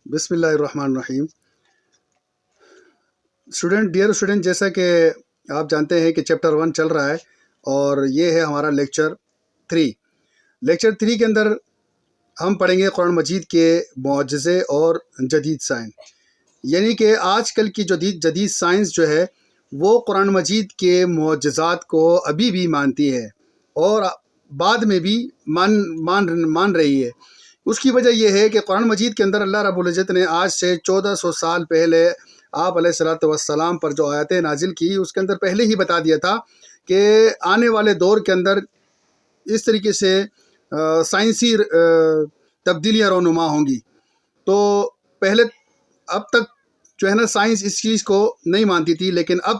بسم اللہ الرحمن الرحیم۔ ڈیئر اسٹوڈنٹ، جیسا کہ آپ جانتے ہیں کہ چیپٹر 1 چل رہا ہے اور یہ ہے ہمارا لیکچر 3۔ لیکچر 3 کے اندر ہم پڑھیں گے قرآن مجید کے معجزے اور جدید سائنس، یعنی کہ آج کل کی جدید سائنس جو ہے وہ قرآن مجید کے معجزات کو ابھی بھی مانتی ہے اور بعد میں بھی مان رہی ہے۔ اس کی وجہ یہ ہے کہ قرآن مجید کے اندر اللہ رب العزت نے آج سے 1400 سال پہلے آپ علیہ الصلوۃ والسلام پر جو آیتیں نازل کی، اس کے اندر پہلے ہی بتا دیا تھا کہ آنے والے دور کے اندر اس طریقے سے سائنسی تبدیلیاں رونما ہوں گی۔ تو پہلے اب تک جو ہے نا سائنس اس چیز کو نہیں مانتی تھی، لیکن اب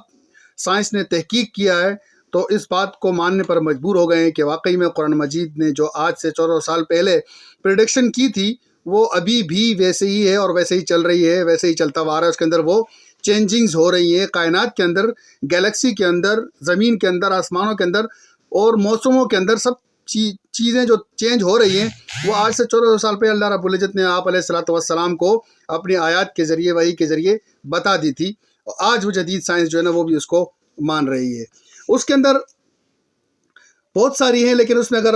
سائنس نے تحقیق کیا ہے تو اس بات کو ماننے پر مجبور ہو گئے ہیں کہ واقعی میں قرآن مجید نے جو آج سے 1400 سال پہلے پریڈکشن کی تھی وہ ابھی بھی ویسے ہی ہے اور ویسے ہی چل رہی ہے، ویسے ہی چلتا ہوا آ رہا ہے۔ اس کے اندر وہ چینجنگز ہو رہی ہیں، کائنات کے اندر، گیلیکسی کے اندر، زمین کے اندر، آسمانوں کے اندر اور موسموں کے اندر سب چیزیں جو چینج ہو رہی ہیں وہ آج سے 1400 سال پہلے اللہ رب العزت نے آپ علیہ الصلوۃ والسلام کو اپنی آیات کے ذریعے، وحی کے ذریعے بتا دی تھی، اور آج وہ جدید سائنس جو ہے نا وہ بھی اس کو مان رہی ہے۔ اس کے اندر بہت ساری ہیں، لیکن اس میں اگر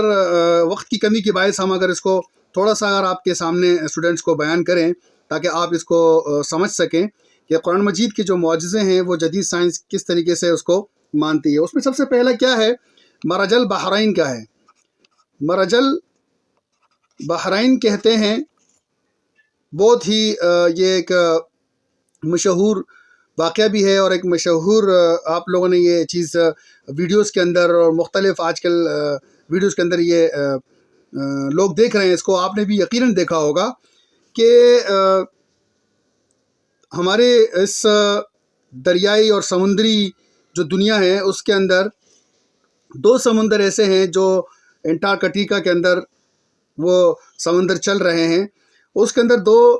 وقت کی کمی کے باعث ہم اگر اس کو تھوڑا سا اگر آپ کے سامنے اسٹوڈنٹس کو بیان کریں تاکہ آپ اس کو سمجھ سکیں کہ قرآن مجید کے جو معجزے ہیں وہ جدید سائنس کس طریقے سے اس کو مانتی ہے۔ اس میں سب سے پہلا کیا ہے؟ مرج البحرین کا ہے۔ مرج البحرین کہتے ہیں، بہت ہی یہ ایک مشہور واقعہ بھی ہے اور ایک مشہور آپ لوگوں نے یہ چیز ویڈیوز کے اندر اور مختلف آج کل ویڈیوز کے اندر یہ لوگ دیکھ رہے ہیں، اس کو آپ نے بھی یقیناً دیکھا ہوگا کہ ہمارے اس دریائی اور سمندری جو دنیا ہے اس کے اندر 2 سمندر ایسے ہیں جو انٹارکٹیکا کے اندر وہ سمندر چل رہے ہیں۔ اس کے اندر 2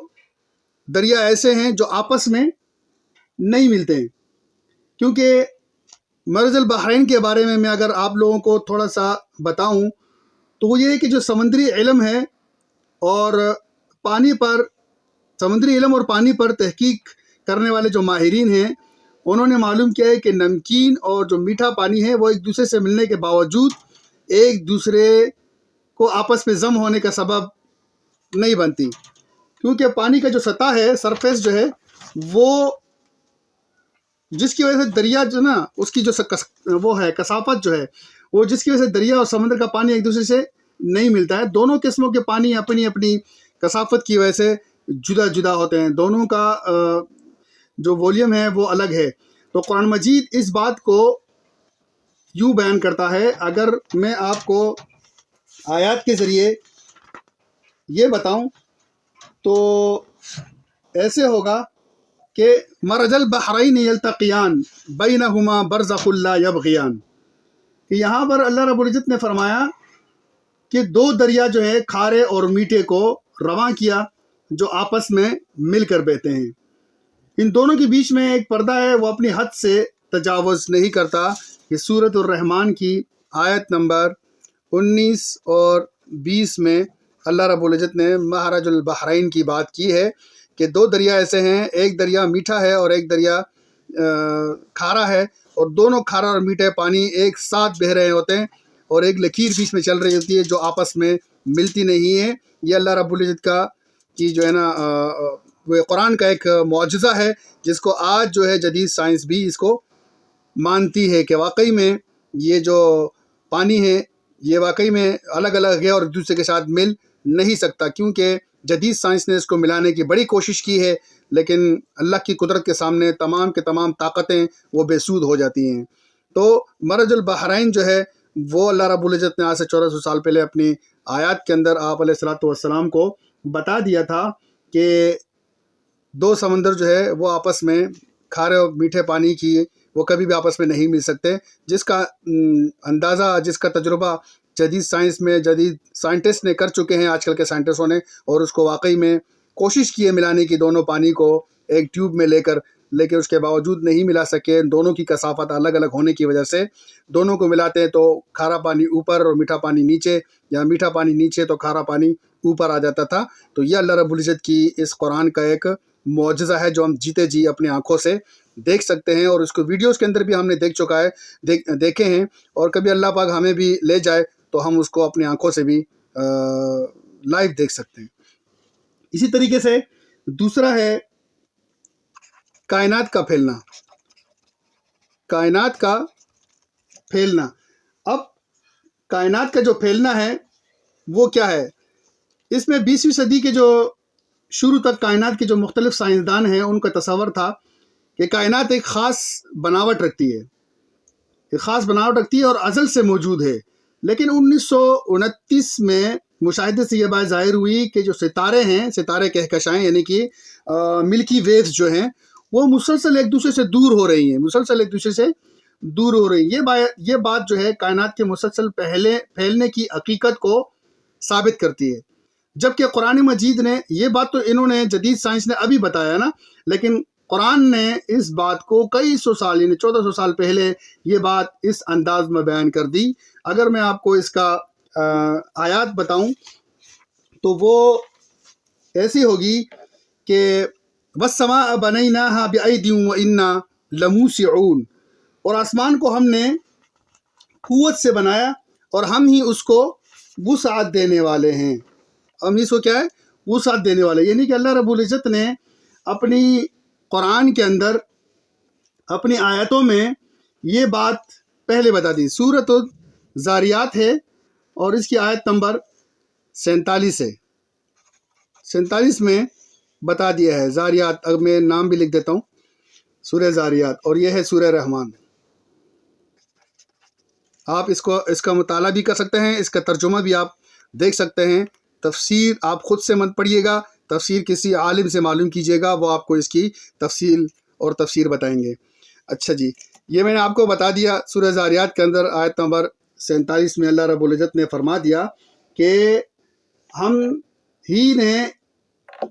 دریا ایسے ہیں جو آپس میں نہیں ملتے ہیں، کیونکہ مرج البحرین کے بارے میں اگر آپ لوگوں کو تھوڑا سا بتاؤں تو وہ یہ ہے کہ جو سمندری علم ہے اور سمندری علم اور پانی پر تحقیق کرنے والے جو ماہرین ہیں انہوں نے معلوم کیا ہے کہ نمکین اور جو میٹھا پانی ہے وہ ایک دوسرے سے ملنے کے باوجود ایک دوسرے کو آپس میں ضم ہونے کا سبب نہیں بنتی، کیونکہ پانی کا جو سطح ہے، سرفیس جو ہے، وہ جس کی وجہ سے دریا جو نا اس کی جو وہ ہے کثافت جو ہے وہ جس کی وجہ سے دریا اور سمندر کا پانی ایک دوسرے سے نہیں ملتا ہے۔ دونوں قسموں کے پانی اپنی اپنی کثافت کی وجہ سے جدا جدا ہوتے ہیں، دونوں کا جو والیوم ہے وہ الگ ہے۔ تو قرآن مجید اس بات کو یوں بیان کرتا ہے، اگر میں آپ کو آیات کے ذریعے یہ بتاؤں تو ایسے ہوگا کہ مرج البحرین یلتقیان بینہما برزخ لا یبغیان، کہ یہاں پر اللہ رب العزت نے فرمایا کہ 2 دریا جو ہے کھارے اور میٹھے کو رواں کیا جو آپس میں مل کر بہتے ہیں، ان دونوں کے بیچ میں ایک پردہ ہے، وہ اپنی حد سے تجاوز نہیں کرتا۔ یہ سورۃ الرحمن کی آیت نمبر 19 اور 20 میں اللہ رب العزت نے مرج البحرین کی بات کی ہے کہ 2 دریا ایسے ہیں، ایک دریا میٹھا ہے اور ایک دریا کھارا ہے، اور دونوں کھارا اور میٹھے پانی ایک ساتھ بہہ رہے ہوتے ہیں اور ایک لکیر بیچ میں چل رہی ہوتی ہے جو آپس میں ملتی نہیں ہے۔ یہ اللہ رب العزت کا کی جو ہے نا وہ قرآن کا ایک معجزہ ہے جس کو آج جو ہے جدید سائنس بھی اس کو مانتی ہے کہ واقعی میں یہ جو پانی ہے یہ واقعی میں الگ الگ ہے اور ایک دوسرے کے ساتھ مل نہیں سکتا، کیونکہ جدید سائنس نے اس کو ملانے کی بڑی کوشش کی ہے، لیکن اللہ کی قدرت کے سامنے تمام کے تمام طاقتیں وہ بے سود ہو جاتی ہیں۔ تو مرج البحرین جو ہے وہ اللہ رب العزت نے آج سے 1400 سال پہلے اپنی آیات کے اندر آپ علیہ الصلوۃ والسلام کو بتا دیا تھا کہ 2 سمندر جو ہے وہ آپس میں کھارے اور میٹھے پانی کی وہ کبھی بھی آپس میں نہیں مل سکتے، جس کا اندازہ، جس کا تجربہ جدید سائنس میں جدید سائنٹسٹ نے کر چکے ہیں، آج کل کے سائنٹسٹوں نے، اور اس کو واقعی میں کوشش کی ہے ملانے کی دونوں پانی کو ایک ٹیوب میں لے کر، لیکن اس کے باوجود نہیں ملا سکے۔ دونوں کی کثافت الگ الگ ہونے کی وجہ سے دونوں کو ملاتے ہیں تو کھارا پانی اوپر اور میٹھا پانی نیچے، یا میٹھا پانی نیچے تو کھارا پانی اوپر آ جاتا تھا۔ تو یہ اللہ رب العزت کی اس قرآن کا ایک معجزہ ہے جو ہم جیتے جی اپنی آنکھوں سے دیکھ سکتے ہیں، اور اس کو ویڈیوز کے اندر بھی ہم نے دیکھے ہیں، اور کبھی اللہ پاک ہمیں بھی لے جائے تو ہم اس کو اپنی آنکھوں سے بھی لائیو دیکھ سکتے ہیں۔ اسی طریقے سے دوسرا ہے کائنات کا پھیلنا۔ کائنات کا پھیلنا، اب کائنات کا جو پھیلنا ہے وہ کیا ہے؟ اس میں 20ویں صدی کے جو شروع تک کائنات کے جو مختلف سائنسدان ہیں ان کا تصور تھا کہ کائنات ایک خاص بناوٹ رکھتی ہے اور ازل سے موجود ہے، لیکن 1929 میں مشاہدے سے یہ بات ظاہر ہوئی کہ جو ستارے ہیں، ستارے کہکشائیں یعنی کہ ملکی ویوز جو ہیں، وہ مسلسل ایک دوسرے سے دور ہو رہی ہیں، یہ بات جو ہے کائنات کے مسلسل پھیلنے کی حقیقت کو ثابت کرتی ہے، جبکہ قرآن مجید نے یہ بات تو انہوں نے جدید سائنس نے ابھی بتایا نا، لیکن قرآن نے اس بات کو کئی سو سال یعنی 1400 سال پہلے یہ بات اس انداز میں بیان کر دی۔ اگر میں آپ کو اس کا آیات بتاؤں تو وہ ایسی ہوگی کہ وَالسَّمَاءَ بَنَيْنَاهَا بِأَيْدٍ وَإِنَّا لَمُوسِعُونَ، اور آسمان کو ہم نے قوت سے بنایا اور ہم ہی اس کو وسعت دینے والے ہیں۔ ہم اس کو کیا ہے؟ وسعت دینے والے، یعنی کہ اللہ رب العزت نے اپنی قرآن کے اندر اپنی آیتوں میں یہ بات پہلے بتا دی۔ سورۃ الذاریات ہے اور اس کی آیت نمبر 47 ہے، 47 میں بتا دیا ہے زاریات، اب میں نام بھی لکھ دیتا ہوں، سورہ زاریات، اور یہ ہے سورہ رحمان۔ آپ اس کا مطالعہ بھی کر سکتے ہیں، اس کا ترجمہ بھی آپ دیکھ سکتے ہیں، تفسیر آپ خود سے مت پڑھیے گا، تفسیر کسی عالم سے معلوم کیجیے گا، وہ آپ کو اس کی تفصیل اور تفسیر بتائیں گے۔ اچھا جی، یہ میں نے آپ کو بتا دیا۔ سورہ زاریات کے اندر آیت نمبر 47 میں اللہ رب العزت نے فرما دیا کہ ہم ہی نے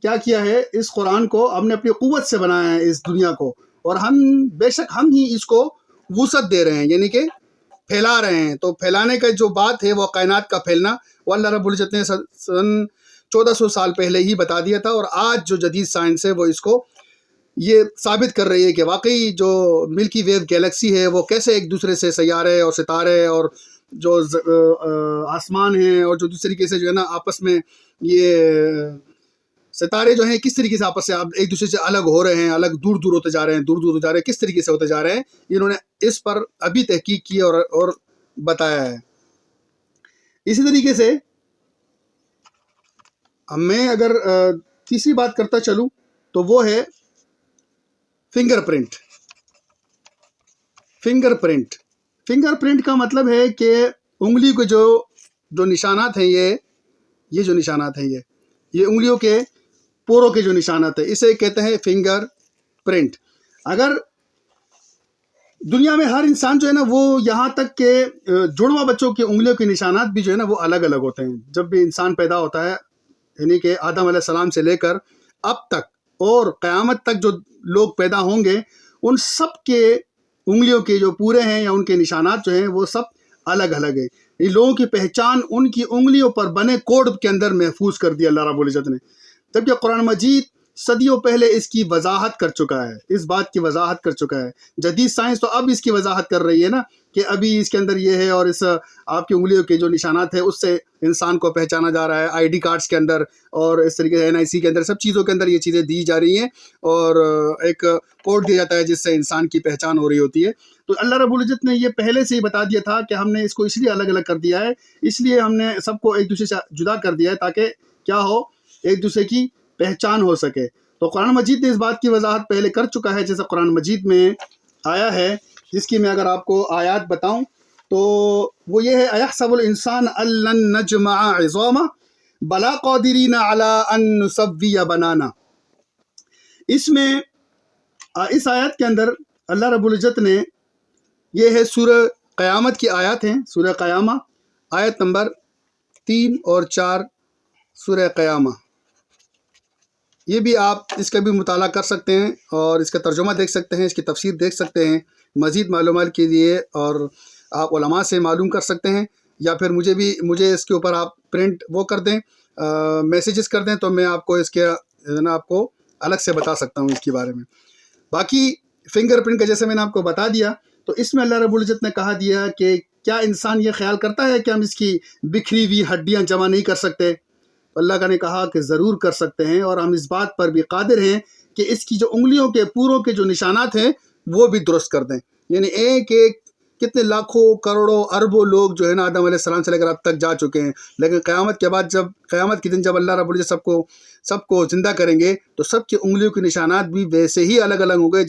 کیا کیا ہے، اس قرآن کو ہم نے اپنی قوت سے بنایا ہے اس دنیا کو، اور بے شک ہم ہی اس کو وسعت دے رہے ہیں، یعنی کہ پھیلا رہے ہیں۔ تو پھیلانے کا جو بات ہے وہ کائنات کا پھیلنا، وہ اللہ رب العزت نے سن 1400 سال پہلے ہی بتا دیا تھا، اور آج جو جدید سائنس ہے وہ اس کو یہ ثابت کر رہی ہے کہ واقعی جو ملکی ویو گیلیکسی ہے وہ کیسے ایک دوسرے سے سیارے اور ستارے اور جو آسمان ہیں اور جو دوسری طریقے سے جو ہے نا آپس میں یہ ستارے جو ہیں کس طریقے سے آپس سے ایک دوسرے سے الگ ہو رہے ہیں، الگ دور دور ہوتے جا رہے ہیں، کس طریقے سے ہوتے جا رہے ہیں، انہوں نے اس پر ابھی تحقیق کی اور بتایا ہے۔ اسی طریقے سے میں اگر تیسری بات کرتا چلوں تو وہ ہے فنگر پرنٹ کا مطلب ہے کہ انگلی کے جو نشانات ہیں، یہ جو نشانات ہیں یہ انگلیوں کے پوروں کے جو نشانات ہیں، اسے کہتے ہیں فنگر پرنٹ۔ اگر دنیا میں ہر انسان جو ہے نا وہ یہاں تک کہ جڑواں بچوں کے انگلیوں کے نشانات بھی جو ہے نا وہ الگ الگ ہوتے ہیں۔ جب بھی انسان پیدا ہوتا ہے، یعنی کہ آدم علیہ السلام سے لے کر اب تک اور قیامت تک جو لوگ پیدا ہوں گے، ان سب کے انگلیوں کے جو پورے ہیں یا ان کے نشانات جو ہیں وہ سب الگ الگ ہیں۔ یہ لوگوں کی پہچان ان کی انگلیوں پر بنے کوڈ کے اندر محفوظ کر دی اللہ رب العزت نے، جبکہ قرآن مجید صدیوں پہلے اس کی وضاحت کر چکا ہے، اس بات کی وضاحت کر چکا ہے۔ جدید سائنس تو اب اس کی وضاحت کر رہی ہے نا کہ ابھی اس کے اندر یہ ہے، اور اس آپ کی انگلیوں کے جو نشانات ہیں اس سے انسان کو پہچانا جا رہا ہے، آئی ڈی کارڈز کے اندر اور اس طریقے سے NIC کے اندر، سب چیزوں کے اندر یہ چیزیں دی جا رہی ہیں، اور ایک کوڈ دیا جاتا ہے جس سے انسان کی پہچان ہو رہی ہوتی ہے۔ تو اللہ رب العزت نے یہ پہلے سے ہی بتا دیا تھا کہ ہم نے اس کو اس لیے الگ الگ کر دیا ہے، اس لیے ہم نے سب کو ایک دوسرے سے جدا کر دیا ہے تاکہ کیا ہو، ایک دوسرے کی پہچان ہو سکے۔ تو قرآن مجید نے اس بات کی وضاحت پہلے کر چکا ہے، جیسے قرآن مجید میں آیا ہے، جس کی میں اگر آپ کو آیات بتاؤں تو وہ یہ ہے اَيَحْسَبُ الْإِنسَانُ أَن لَّن نَّجْمَعَ عِظَامَهُ بَلَىٰ قَادِرِينَ عَلَىٰ أَن نُّسَوِّيَ بَنَانَهُ۔ اس میں اس آیت کے اندر اللہ رب العزت نے، یہ ہے سورہ قیامت کی آیات ہیں، سورہ قیامہ آیت نمبر 3 اور 4، سورہ قیامہ، یہ بھی آپ اس کا بھی مطالعہ کر سکتے ہیں اور اس کا ترجمہ دیکھ سکتے ہیں، اس کی تفسیر دیکھ سکتے ہیں مزید معلومات کے لیے، اور آپ علماء سے معلوم کر سکتے ہیں۔ یا پھر مجھے اس کے اوپر آپ پرنٹ وہ کر دیں، میسیجز کر دیں، تو میں آپ کو اس کے آپ کو الگ سے بتا سکتا ہوں اس کے بارے میں۔ باقی فنگر پرنٹ کا جیسے میں نے آپ کو بتا دیا، تو اس میں اللہ رب العزت نے کہا دیا کہ کیا انسان یہ خیال کرتا ہے کہ ہم اس کی بکھری ہوئی ہڈیاں جمع نہیں کر سکتے؟ اللہ کا نے کہا کہ ضرور کر سکتے ہیں، اور ہم اس بات پر بھی قادر ہیں کہ اس کی جو انگلیوں کے پوروں کے جو نشانات ہیں وہ بھی درست کر دیں۔ یعنی ایک ایک کتنے لاکھوں کروڑوں اربوں لوگ جو ہے نا آدم علیہ السلام سے لے کر اب تک جا چکے ہیں، لیکن قیامت کے بعد قیامت کے دن جب اللہ رب العزت سب کو زندہ کریں گے تو سب کی انگلیوں کے نشانات بھی ویسے ہی الگ الگ ہوں گے